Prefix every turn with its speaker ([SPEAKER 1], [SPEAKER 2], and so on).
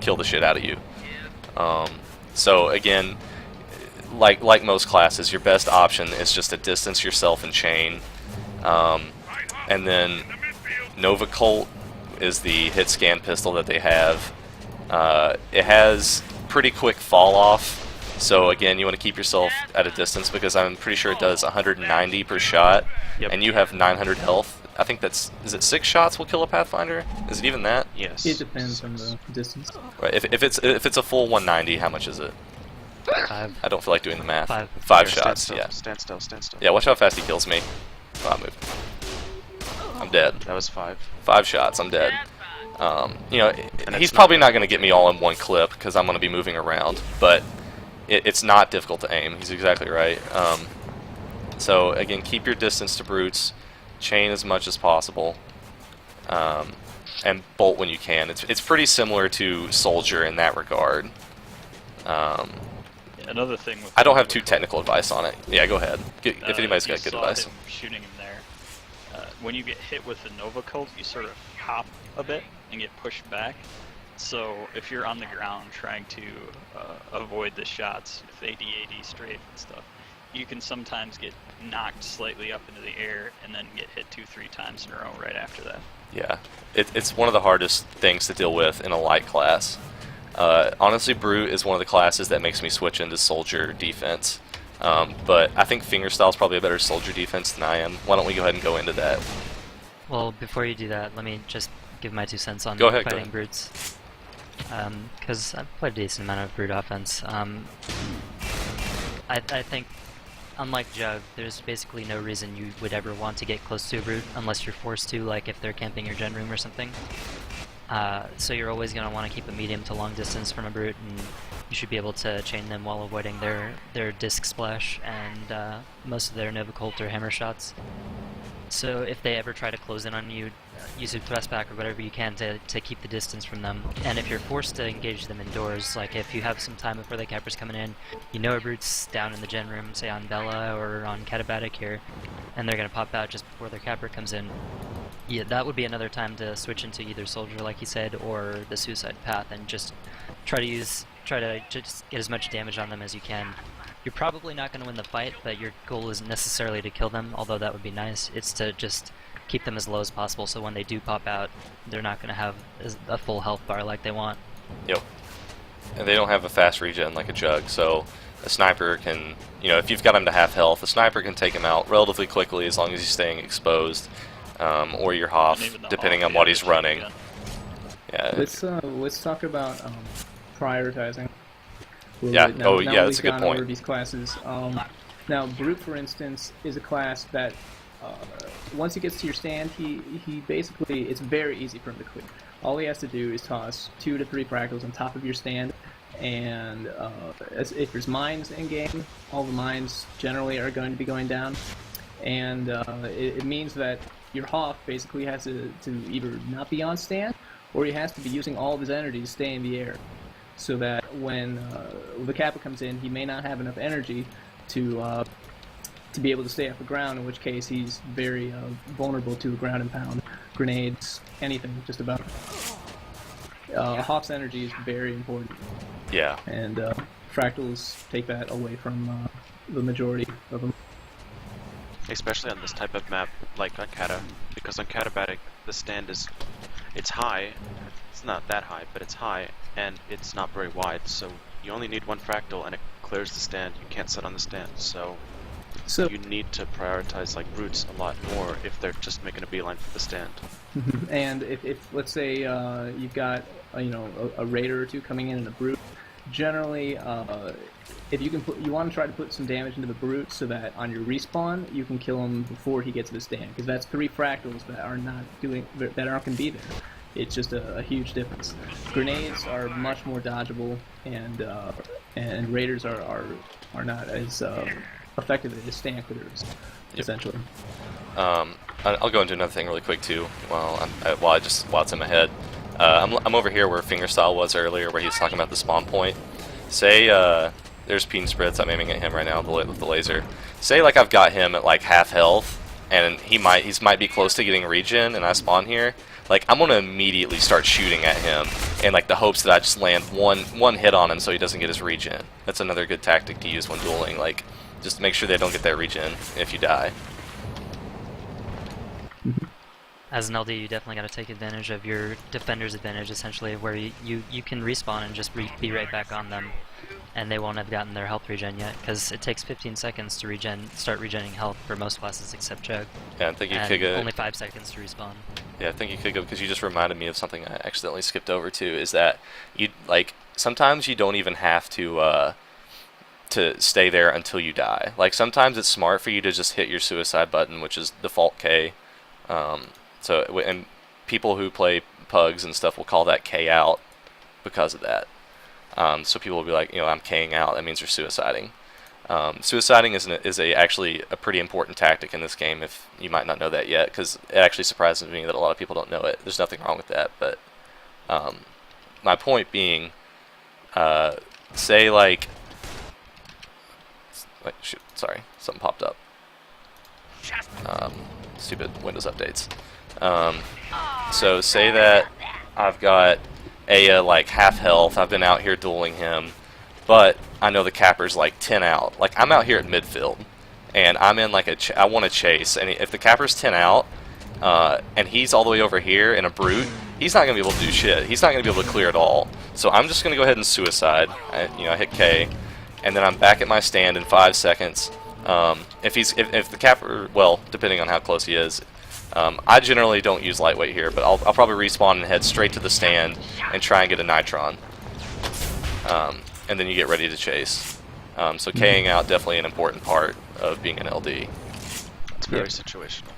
[SPEAKER 1] kill the shit out of you. So again, like most classes, your best option is just to distance yourself and chain. And then Nova Colt is the hit scan pistol that they have. It has pretty quick fall off. So again, you want to keep yourself at a distance because I'm pretty sure it does 190 per shot, and you have 900 health. I think is it 6 shots will kill a Pathfinder? Is it even that?
[SPEAKER 2] Yes.
[SPEAKER 3] It depends on the distance.
[SPEAKER 1] Right. If it's a full 190, how much is it?
[SPEAKER 4] 5.
[SPEAKER 1] I don't feel like doing the math.
[SPEAKER 4] 5.
[SPEAKER 1] 5 shots.
[SPEAKER 2] Stand still. Stand still.
[SPEAKER 1] Yeah. Watch how fast he kills me. Oh, I moved. I'm dead.
[SPEAKER 2] That was 5.
[SPEAKER 1] 5 shots. I'm dead. You know, he's probably not going to get me all in one clip because I'm going to be moving around, but it's not difficult to aim. He's exactly right. So again, keep your distance to brutes, chain as much as possible, and bolt when you can. It's pretty similar to soldier in that regard.
[SPEAKER 5] Another thing with
[SPEAKER 1] I don't have too technical advice on it. Yeah, go ahead. If anybody's got good advice.
[SPEAKER 5] Him shooting him there. When you get hit with the Nova Colt, you sort of hop a bit and get pushed back. So if you're on the ground trying to avoid the shots with AD strafe and stuff, you can sometimes get knocked slightly up into the air and then get hit 2-3 times in a row right after that.
[SPEAKER 1] Yeah, it's one of the hardest things to deal with in a light class. Honestly, Brute is one of the classes that makes me switch into soldier defense. But I think fingerstyle is probably a better soldier defense than I am. Why don't we go ahead and go into that?
[SPEAKER 4] Well, before you do that, let me just give my 2 cents on fighting brutes. Because I've played a decent amount of brute offense. I think, unlike Jug, there's basically no reason you would ever want to get close to a brute unless you're forced to, like if they're camping your gen room or something. So you're always going to want to keep a medium to long distance from a brute, and you should be able to chain them while avoiding their disc splash and most of their Nova Colt or hammer shots. So if they ever try to close in on you, use a thrust back or whatever you can to keep the distance from them. And if you're forced to engage them indoors, like if you have some time before the capper's coming in, you know a brute's down in the gen room, say on Bella or on Catabatic here, and they're going to pop out just before their capper comes in. Yeah, that would be another time to switch into either soldier, like you said, or the suicide path, and just try to just get as much damage on them as you can. You're probably not going to win the fight, but your goal isn't necessarily to kill them, although that would be nice. It's to just keep them as low as possible, so when they do pop out, they're not going to have a full health bar like they want.
[SPEAKER 1] Yep. And they don't have a fast regen like a Jug, so a sniper can, you know, if you've got him to half health, a sniper can take him out relatively quickly as long as he's staying exposed, or your Hoff, depending on what he's running. Yeah.
[SPEAKER 3] Let's talk about prioritizing.
[SPEAKER 1] Yeah.
[SPEAKER 3] Now
[SPEAKER 1] That's a good point.
[SPEAKER 3] over these classes. Now, Brute, for instance, is a class that once he gets to your stand, he basically, it's very easy for him to clear. All he has to do is toss 2 to 3 fractals on top of your stand, and if there's mines in game, all the mines generally are going to be going down, and it means that your Hoff basically has to either not be on stand, or he has to be using all of his energy to stay in the air, so that when the Kappa comes in, he may not have enough energy to be able to stay off the ground, in which case he's very vulnerable to a ground and pound, grenades, anything, just about. Hoff's energy is very important.
[SPEAKER 1] Yeah.
[SPEAKER 3] And fractals take that away from the majority of them.
[SPEAKER 2] Especially on this type of map, like on Cata, because on Catabatic, the stand it's high. It's not that high, but it's high, and it's not very wide, so you only need 1 fractal and it clears the stand. You can't sit on the stand, so you need to prioritize like brutes a lot more if they're just making a beeline for the stand.
[SPEAKER 3] And if let's say you've got a raider or 2 coming in a brute, generally if you want to try to put some damage into the brute so that on your respawn you can kill him before he gets to the stand, because that's 3 fractals that aren't going to be there. It's just a huge difference. Grenades are much more dodgeable, and raiders are not as effective as stand clearers, essentially.
[SPEAKER 1] I'll go into another thing really quick too. While it's in my head, I'm over here where fingerstyle was earlier, where he was talking about the spawn point. Say there's Peen Spritz. I'm aiming at him right now with the laser. Say like I've got him at like half health, and he might be close to getting regen, and I spawn here. like I'm gonna immediately start shooting at him in like the hopes that I just land one hit on him so he doesn't get his regen. That's another good tactic to use when dueling. Like, just make sure they don't get that regen if you die.
[SPEAKER 4] As an LD, you definitely got to take advantage of your defender's advantage, essentially, where you can respawn and just be right back on them, and they won't have gotten their health regen yet, because it takes 15 seconds to start regenerating health for most classes except Jug.
[SPEAKER 1] Yeah, I think you
[SPEAKER 4] and
[SPEAKER 1] could go.
[SPEAKER 4] only 5 seconds to respawn.
[SPEAKER 1] Yeah, I think you could go, because you just reminded me of something I accidentally skipped over too. Is that you like sometimes you don't even have to stay there until you die. Like sometimes it's smart for you to just hit your suicide button, which is default K. And people who play pugs and stuff will call that K out because of that. So people will be like, I'm K'ing out. That means you're suiciding. Suiciding is actually a pretty important tactic in this game. If you might not know that yet, because it actually surprises me that a lot of people don't know it. There's nothing wrong with that, but my point being, say like, wait, shoot, sorry, something popped up. Stupid Windows updates. So say that I've got Aya like half health, I've been out here dueling him, but I know the capper's like 10 out. Like I'm out here at midfield, and I'm in like I want to chase, and if the capper's 10 out, and he's all the way over here in a brute, he's not going to be able to do shit. He's not going to be able to clear at all. So I'm just going to go ahead and suicide. I hit K, and then I'm back at my stand in 5 seconds. If the capper, well, depending on how close he is, I generally don't use lightweight here, but I'll probably respawn and head straight to the stand and try and get a nitron. And then you get ready to chase. So K'ing out definitely an important part of being an LD.
[SPEAKER 2] It's very situational.